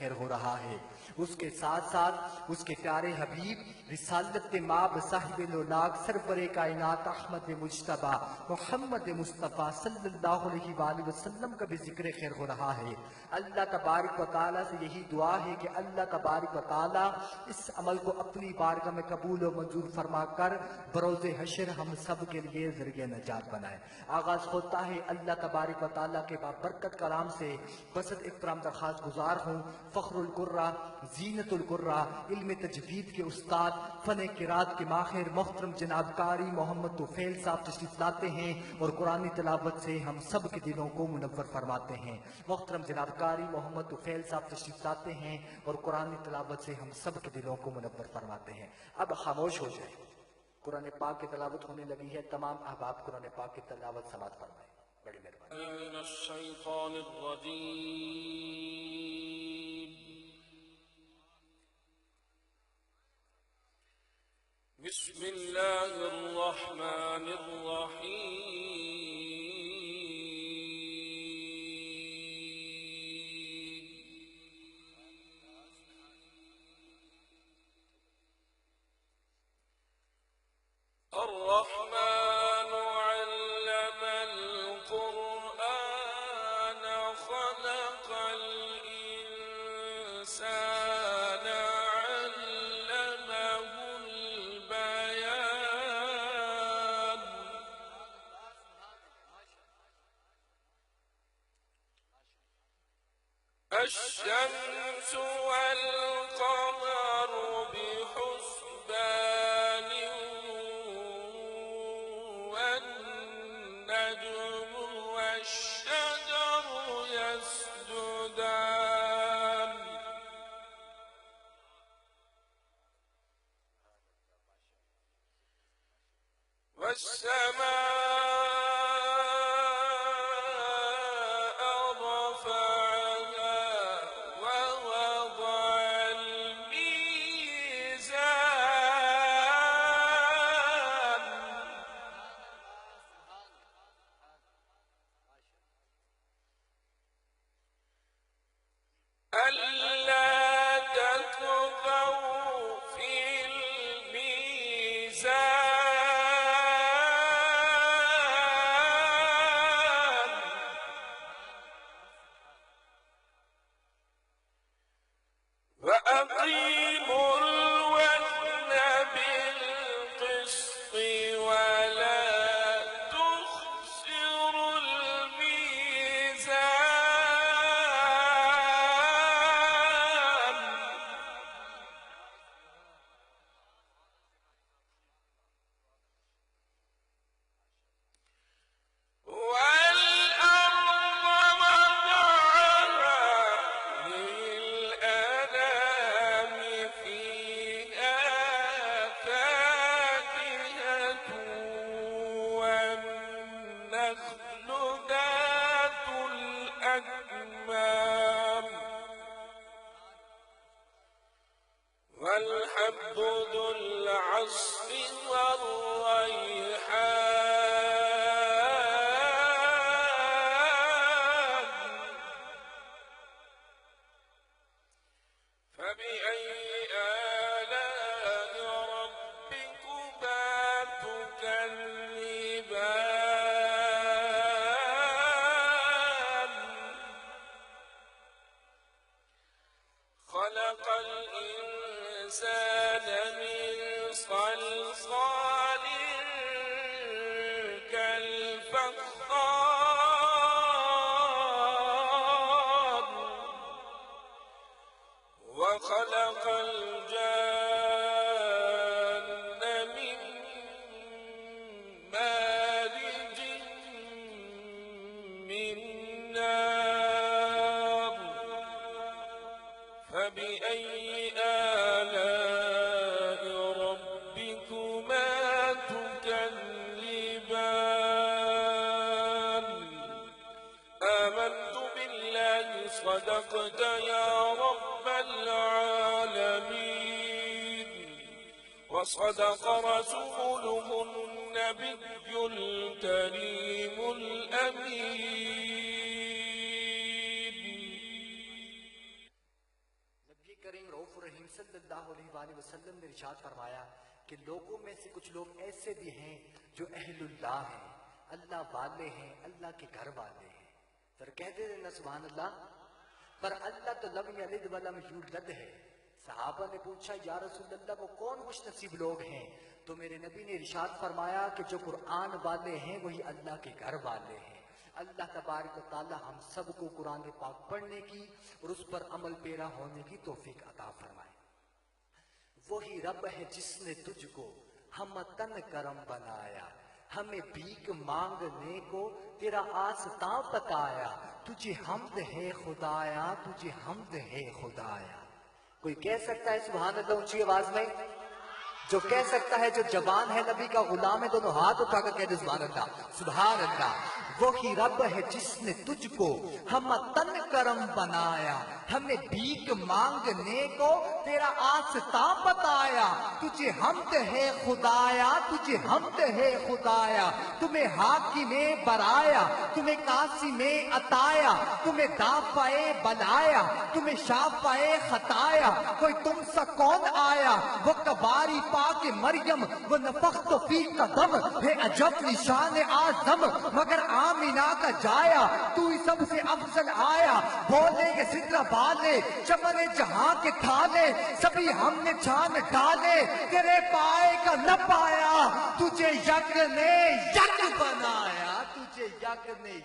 खैर हो रहा है। उसके साथ साथ उसके प्यारे हबीब रिसालत माब साहिब लोनाक सरवरे कायनात अहमद मुज्तबा मोहम्मद मुस्तफ़ा सल्लल्लाहु अलैहि वसल्लम का भी जिक्र खैर हो रहा है। अल्लाह तबारक व तआला से यही दुआ है कि अल्लाह तबारक व तआला इस अमल को अपनी बारगाह में कबूल और मंजूर फरमा कर बरोज़े हशर हम सब के लिए ज़रिए नजात बनाए। आगाज होता है अल्लाह तबारक व तआला के बाबरकत कलाम से। बसत इकराम दरखास्त गुजार हूँ फ़ख्रुल कुर्रा ज़ीनतुल कुर्रा इल्म तजवीद के उस्ताद फ़न क़िरात के माहिर मोहतरम जनाब कारी मोहम्मद तुफ़ैल साहब तशरीफ़ लाते हैं और कुरानी तिलावत से हम सब के दिलों को मुनव्वर फरमाते हैं। मोहतरम जनाब कारी मोहम्मद तुफ़ैल साहब तशरीफ़ लाते हैं और कुरानी तिलावत से हम सब के दिलों को मुनव्वर फरमाते हैं। अब खामोश हो जाए, कुरान पाक की तिलावत होने लगी है। तमाम अहबाब कुरान पाक की तिलावत समाअत फरमाएं। बड़ी मेहरबानी। बिस्मिल्लाहिर रहमानिर रहीम। الرحمن علم القرآن خلق الإنسان علمه البيان الشمس والقمر بحسبان والنجم والشجر يسجدان والسماء رفعها ووضع الميزان ألا تطغوا في الميزان وأقيموا الوزن بالقسط ولا تخسروا الميزان والأرض وضعها للأنام فيها فاكهة والنخل ذات الأكمام والحب ذو العصف والريحان فبأي آلاء ربكما تكذبان خلق الإنسان من صلصال كالفخار وخلق الجان من مارج من نار فبأي آلاء ربكما تكذبان آمنت بالله صدقت يا رب العالمين وصدق رسوله النبي الكريم الأمين کریم رؤوف الرحیم صلی اللہ علیہ وآلہ وسلم نے ارشاد فرمایا کہ لوگوں میں سے کچھ لوگ ایسے بھی ہیں جو اہل اللہ ہیں، اللہ والے ہیں، اللہ کے گھر والے ہیں. پھر کہتے رہنا سبحان اللہ. پر اللہ تو لم یلد ولم یولد ہے. صحابہ نے پوچھا یا رسول اللہ وہ کون خوش نصیب لوگ ہیں؟ تو میرے نبی نے ارشاد فرمایا کہ جو قرآن والے ہیں وہی اللہ کے گھر والے ہیں. اللہ تبارک و تعالی ہم سب کو قرآن پاک پڑھنے کی اور اس پر عمل پیرا ہونے کی توفیق عطا فرمائے. وہی رب ہے جس نے تجھ کو ہم تن کرم بنایا، ہمیں بھیک مانگنے کو تیرا آستاں بتایا. تجھے حمد ہے خدایا، تجھے حمد ہے خدایا. کوئی کہہ سکتا ہے سبحان اللہ اونچی آواز میں؟ جو کہہ سکتا ہے، جو جوان ہے نبی کا غلام ہے، دونوں ہاتھ اٹھا کر کہہ دے سبحان اللہ. سبحان اللہ. وہی رب ہے جس نے تجھ کو ہم تن کرم بنایا، ہمیں بھیک مانگنے کو تیرا آستاں بتایا. تجھے حمد ہے خدایا، تجھے حمد ہے خدایا. تمہیں حاکم میں برایا، تمہیں کاسی میں عطایا، تمہیں دافع بلایا، تمہیں شافع خطایا. کوئی تم سا کون آیا؟ وہ کباری پاک مریم، وہ نفخت فی کا دم ہے عجب نشان آزم. مگر آمینہ کا جایا، تو ہی سب سے افضل آیا. بولے گے سدرہ بالے، چمن جہاں کے تھالے، سبھی ہم نے جان ڈالے. تیرے پائے کا نہ پایا، تجھے یک نے یک بنایا، تجھے یک نے